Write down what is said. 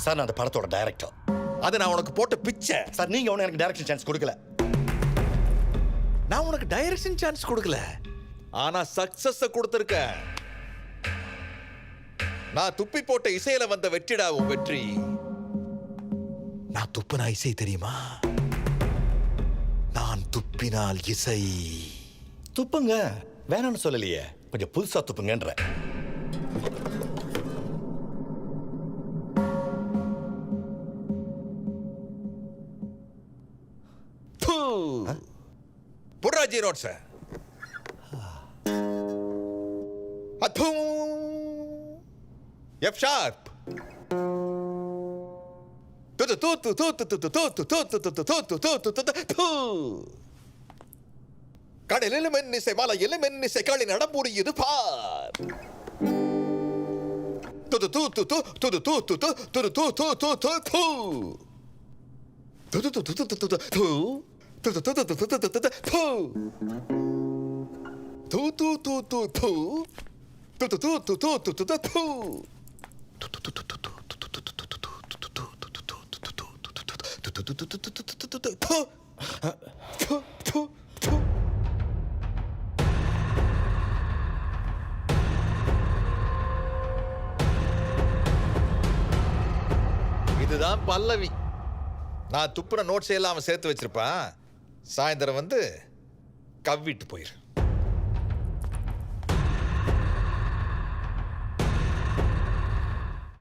Sir நான் அந்த படத்தோட டைரக்டர். அது நான் உனக்கு போட்ட பிச்சை. சார் நீங்க ஒன்றும் எனக்கு டைரக்ஷன் சான்ஸ் கொடுக்கல. நான் உனக்கு டைரக்ஷன் சான்ஸ் கொடுக்கல, ஆனா சக்சஸ் கொடுத்திருக்க. நான் துப்பி போட்ட இசையில வந்த வெற்றிடா உன் வெற்றி. நான் துப்புனா இசை தெரியுமா? நான் துப்பினால் இசை. துப்புங்க, வேணாம்னு சொல்லலையே, கொஞ்சம் புதுசா துப்புங்கன்ற. புர்ராஜி நோட் சார். F sharp. கடலிலும் மென்னிசை மலையிலும் மென்னிசை களி நடப்புரியுது பார். இதுதான் பல்லவி. நான் துப்புன நோட்ஸ் எல்லாம் அவன் சேர்த்து வச்சிருப்பான். சாயந்தரம் வந்து கவ்விட்டு போயிரு.